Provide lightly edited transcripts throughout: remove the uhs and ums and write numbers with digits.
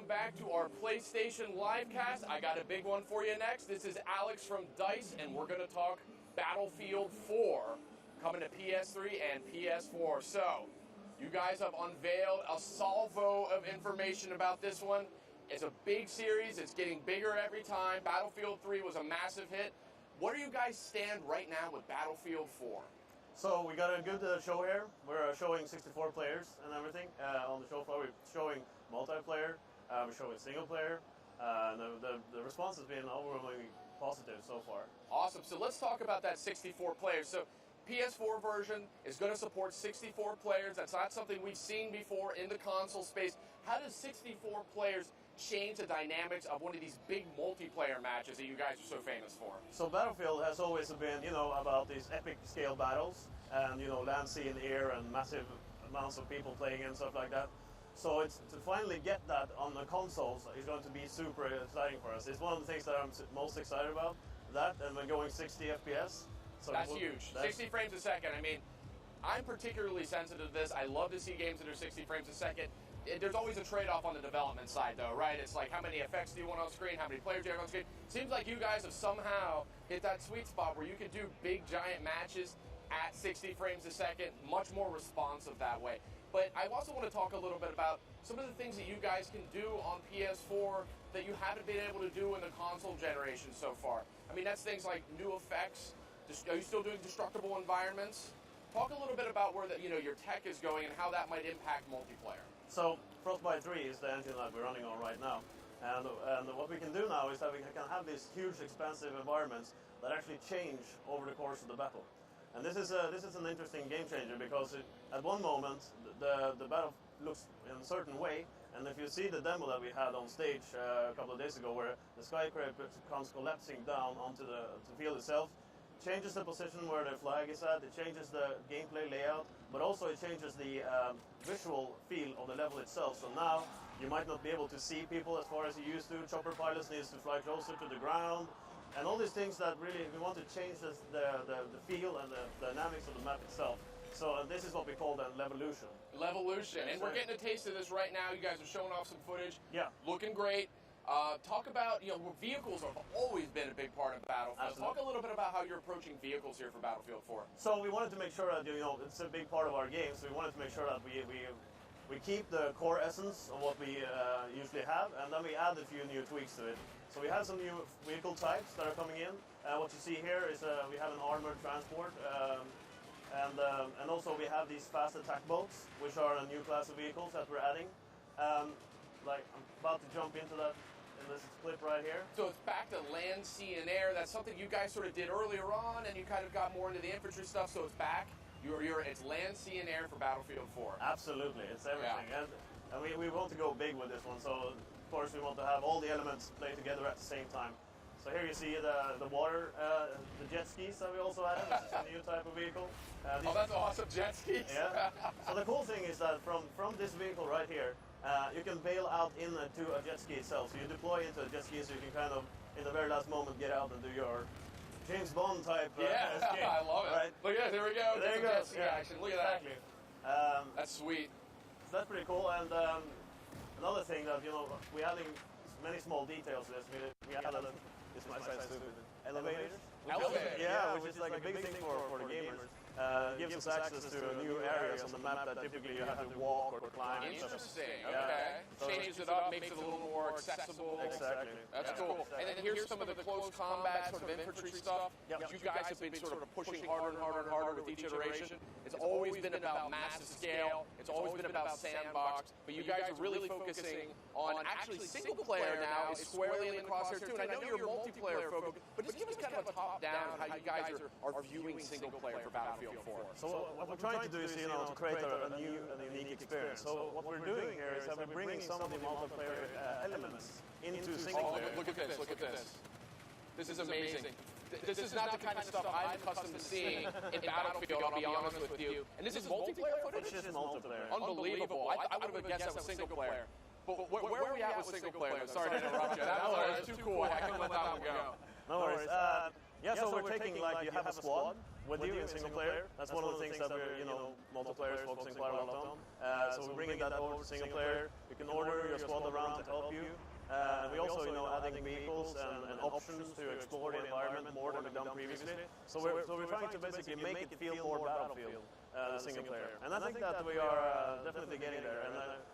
welcome back to our PlayStation Livecast. I got a big one for you next. This is Alex from DICE, and we're going to talk Battlefield 4 coming to PS3 and PS4. So, you guys have unveiled a salvo of information about this one. It's a big series. It's getting bigger every time. Battlefield 3 was a massive hit. Where do you guys stand right now with Battlefield 4? So we got a good show here. We're showing 64 players and everything on the show floor. We're showing multiplayer, we're showing single player, and the response has been overwhelmingly positive so far. Awesome. So let's talk about that 64 players. So PS4 version is going to support 64 players. That's not something we've seen before in the console space. How does 64 players change the dynamics of one of these big multiplayer matches that you guys are so famous for? So Battlefield has always been, about these epic scale battles and, land, sea, and air and massive amounts of people playing and stuff like that. So it's to finally get that on the consoles is going to be super exciting for us. It's one of the things that I'm most excited about, that and we're going 60 FPS. So that's huge. 60 frames a second. I mean, I'm particularly sensitive to this. I love to see games that are 60 frames a second. There's always a trade-off on the development side, though, right? It's like, how many effects do you want on screen? How many players do you have on screen? Seems like you guys have somehow hit that sweet spot where you can do big, giant matches at 60 frames a second, much more responsive that way. But I also want to talk a little bit about some of the things that you guys can do on PS4 that you haven't been able to do in the console generation so far. I mean, that's things like new effects. Are you still doing destructible environments? Talk a little bit about where your tech is going and how that might impact multiplayer. So Frostbite 3 is the engine that we're running on right now. And what we can do now is that we can have these huge, expansive environments that actually change over the course of the battle. And this is an interesting game changer because at one moment the battle looks in a certain way, and if you see the demo that we had on stage a couple of days ago where the skyscraper comes collapsing down onto the field itself, changes the position where the flag is at, it changes the gameplay layout, but also it changes the visual feel of the level itself. So now you might not be able to see people as far as you used to. Chopper pilots needs to fly closer to the ground, and all these things that really we want to change the feel and the dynamics of the map itself. So this is what we call the Levolution. Levolution, and we're getting a taste of this right now. You guys are showing off some footage. Yeah. Looking great. Talk about, vehicles have always been a big part of Battlefield. Absolutely. Talk a little bit about how you're approaching vehicles here for Battlefield 4. So we wanted to make sure that, it's a big part of our game, so we wanted to make sure that we keep the core essence of what we usually have, and then we add a few new tweaks to it. So we have some new vehicle types that are coming in. What you see here is we have an armored transport, and also we have these fast attack boats, which are a new class of vehicles that we're adding. I'm about to jump into that in this clip right here. So it's back to land, sea, and air. That's something you guys sort of did earlier on, and you kind of got more into the infantry stuff, so it's back. It's land, sea, and air for Battlefield 4. Absolutely, it's everything. Yeah. And we want to go big with this one, so of course we want to have all the elements play together at the same time. So here you see the water, the jet skis that we also added. This is a new type of vehicle. That's awesome, jet skis. Yeah. So the cool thing is that from this vehicle right here, you can bail out into a jet ski itself. So you deploy into a jet ski, so you can kind of, in the very last moment, get out and do your James Bond type escape. I love it. Right? Look at it, there we go. There you go. Jet ski action. Look at exactly. that. That's sweet. So that's pretty cool. And another thing that, we're adding many small details to this. We added this might sound stupid. Elevators? Elevators. Yeah, which is like a big thing for the gamers. Gives us access to new areas on the map that typically you have to walk or climb. Interesting. Okay. Changes it up, makes it a little more accessible. Exactly. That's cool. And then here's some of the close combat sort of infantry stuff that you guys have been sort of pushing harder and harder and harder with each iteration. It's always been about massive scale. It's always been about sandbox. But you guys are really focusing on actually single player now is squarely in the crosshair too. And I know you're multiplayer focused, but just give us kind of a top-down how you guys are viewing single player for Battlefield 4. So what we're trying to do is, to create a new and unique experience. So what we're doing here is that we're bringing some of the multiplayer elements into single player. Look at this, look at this. This is amazing. This is not the kind of stuff I'm accustomed to seeing in Battlefield, I'll be honest with you. And this is multiplayer footage? It's just multiplayer. Unbelievable. I would have guessed that was single player. But where are we at with single player? Sorry to interrupt you. That was too cool. I couldn't let that one go. No worries. So we're taking, you have a squad, with you in single player. That's one of the things that we're, multiplayer is focusing quite a lot on. So we're bringing that over to single player. You can order your squad around to help you. And we also, adding vehicles and options to explore the environment more than we've done previously. So we're trying to basically make it feel more Battlefield, the single player. And I think that we are definitely getting there.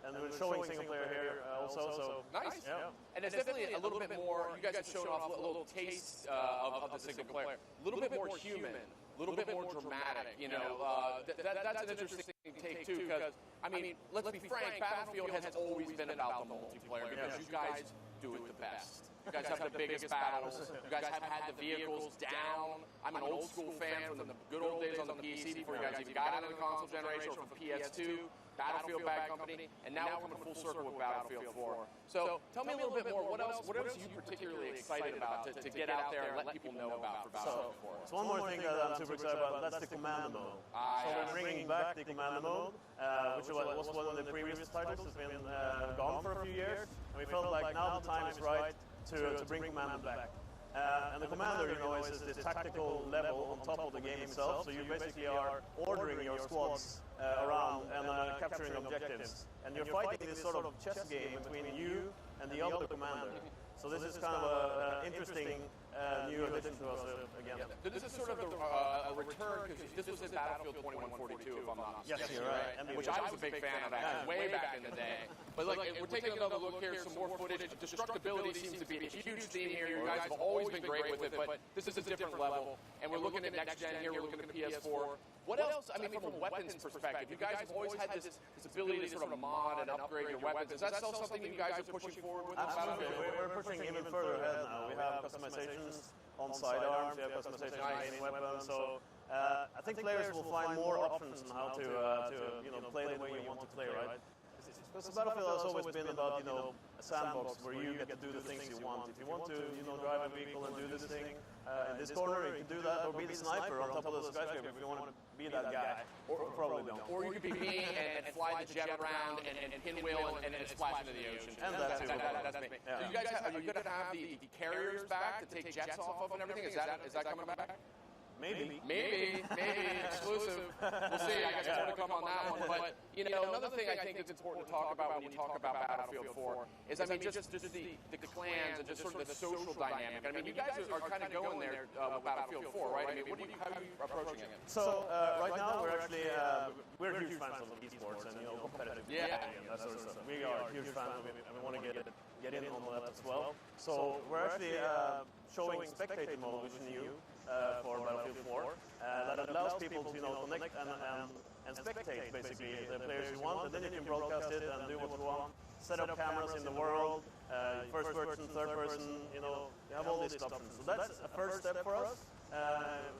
And we're showing single player here also. So nice. Yeah. And it's definitely a little bit more. You guys have shown off a little taste of the single player. A little bit more human. A little bit more dramatic. That's an interesting take too, because I mean, let's be frank, Battlefield has always been about the multiplayer because you guys do it the best. You guys have the biggest battles. You guys have had the vehicles down. I'm an old school fan from the good old days on the PC before you guys even got into the console generation, or from PS2, Battlefield Bad Company, and now we're coming full circle with Battlefield 4. So tell me a little bit more. What else are you particularly excited about to get out there and let people know about for Battlefield 4? So one more thing that I'm super excited about, that's the commando mode. So we're bringing back the commando mode, which was one of the previous titles. It's been gone for a few years, and we felt like now the time is right to bring commando back. And the commander, is this tactical level on top of the game itself. So you basically are ordering your squads around and capturing objectives. And you're fighting this sort of chess game between you and the other commander. So this is kind of an interesting new addition to us again. Yeah. This is sort of a return, because this was in Battlefield 2142, if I'm not mistaken. Yes, you're right. Which I was a big fan of that way back in the day. But we're taking another look here, some more footage. Destructibility seems to be a huge theme here. You guys have always been great with it, but this is a different level. And we're looking at next gen here. We're looking at the PS4. What else? I mean, from a weapons perspective, you guys have always had this ability to sort of mod and upgrade your weapons. Is that still something that you guys are pushing forward with? Absolutely. We're pushing even further ahead now. We have customizations on sidearms. We have customizations on main weapons. So I think players will find more options on how to play the way you want to play, right? Because Battlefield has always been about, a sandbox where you get to do the things you want. If you want to, drive a vehicle and do this thing in this corner, you can do that, or be the sniper on top of the skyscraper if you want to be that guy. Or probably don't. Or you could be me and fly the jet around and pinwheel and splash into the ocean. And that too. That's me. Yeah. So you guys are you going to have the carriers back to take jets off of and everything? Is that coming back? Maybe exclusive. We'll see. I guess more to come on that one. But another thing I think it's important to talk about when you talk about Battlefield 4 is, just the clans and just sort of the social dynamic. I mean, you guys are kind of going there with Battlefield 4, right? I mean, how are you approaching it? So right now we're actually we're huge fans of esports and competitive gaming and that sort of stuff. We are huge fans of it, and we want to get in on that as well. So we're actually showing spectator mode, which is new for Battlefield 4, that allows people to connect and spectate basically the players you want, and then you can broadcast it and do what you want. Set up cameras in the world, first person, third person, you have all these options. So that's a first step for us.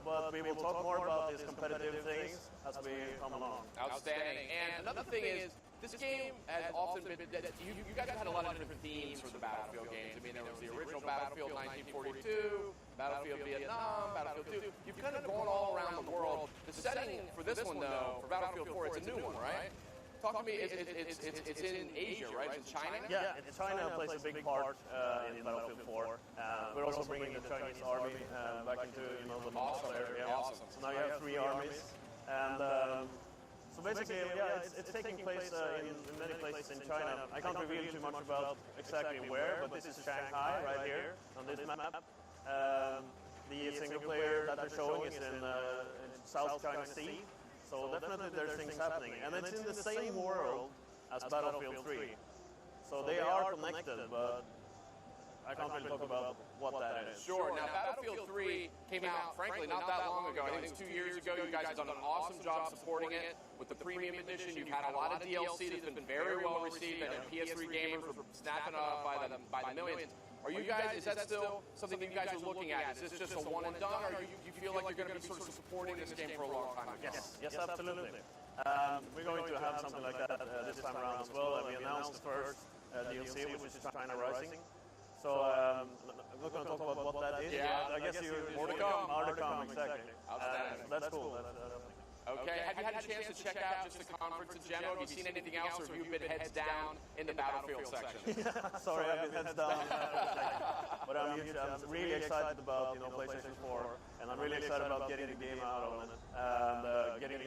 But we will talk more about these competitive things as we come along. Outstanding. And another thing is, this game has often been, you guys have had a lot of different themes for the Battlefield games. I mean, there was the original Battlefield 1942, Battlefield Vietnam, Battlefield 2. You've kind of gone all around the world. The setting for this one, though, for Battlefield 4, it's a new one, right? Talk to me, it's in Asia, right? It's in China? Yeah, China plays a big part in Battlefield 4. We're also bringing the Chinese army back into the Moscow area. Awesome. So now you have 3 armies. And so basically, it's taking place in many places in China. I can't reveal too much about exactly where, but this is Shanghai right here on this map. The single player that they're showing is in South China Sea. So definitely there's things happening. And it's in the same world as Battlefield 3. So they are connected, but I can't really talk about what that is. Sure. Now, Battlefield 3 came out, frankly, not that long ago. I think it was 2 years ago. You guys have done an awesome job supporting it with the premium edition. You've had a lot of DLC that's been very well received, and PS3 gamers were snapping it up by the millions. Are you guys, is that still something that you guys are looking at? Is this just a one and done, or do you feel like you're going to be sort of supporting this game for a long time? Yes, absolutely. We're going to have something like that this time around as well. We announced the first DLC, which is China Rising. So I'm not going to talk about what that is. Yeah, I guess you more to come. More to come, exactly. Outstanding. That's cool. Okay. Have you had a chance to check out just the conference in general? Have you seen anything else, or have you been heads down in the Battlefield section? Sorry, I've been heads down. But I'm really excited about PlayStation 4, and I'm really excited about getting the game out on it and getting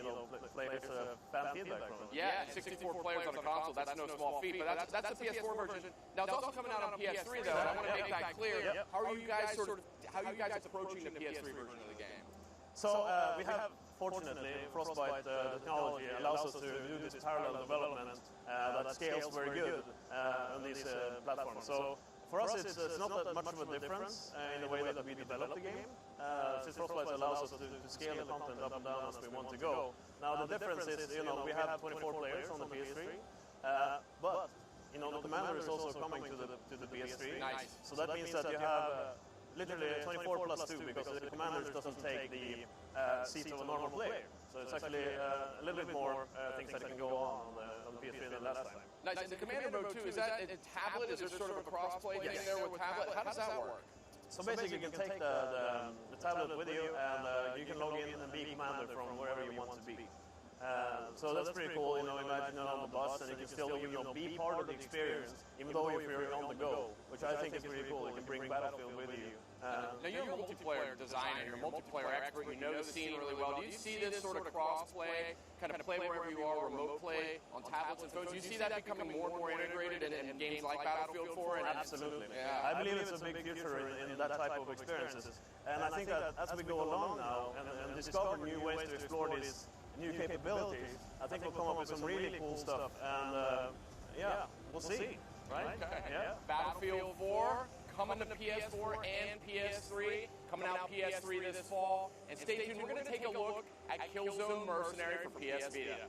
players fan feedback from it. Yeah, 64 players on a console, that's no small feat, but that's the PS4 version. Now, it's also coming out on PS3, though, and I want to make that clear. How are you guys approaching the PS3 version of the game? So we have, fortunately, Frostbite technology allows us to do this parallel development that scales very good on these platforms. So for us, it's not that much of a difference in the way that we develop the game, since Frostbite allows us to scale the content up and down as we want to go. Now the difference is, we have 24 players on the PS3, but the Commander is also coming to the PS3. Nice. So that means that you have literally 24 plus 2, because the Commander doesn't take the seat of a normal player. So it's actually a little bit more things that can go on the PS3 than last time. Nice. And the Commander mode too, is that a tablet? Is there sort of a cross-play thing there with tablet? How does that work? So basically you can take the tablet with you, and you can log in and be Commander from wherever you want to be. So that's pretty cool, imagine you're on the bus and you can still be part of the experience, even though if you're on the go, which I think is pretty cool. You can bring Battlefield with you. Now you're a multiplayer designer, you're a multiplayer expert, you know the scene really well. Do you see this sort of cross-play, kind of play wherever you are, remote play on tablets and phones? Do you see that becoming more and more integrated in games like Battlefield 4? Absolutely. Yeah. I believe it's a big future in that type of experiences. And I think that as we go along now and discover new ways to explore these new capabilities, I think we'll come up with some really cool stuff. And we'll see. Right? Okay. Yeah. Battlefield 4 coming to PS4 and PS3, coming out PS3 this fall. And stay tuned, we're going to take a look at Killzone Mercenary for PS Vita.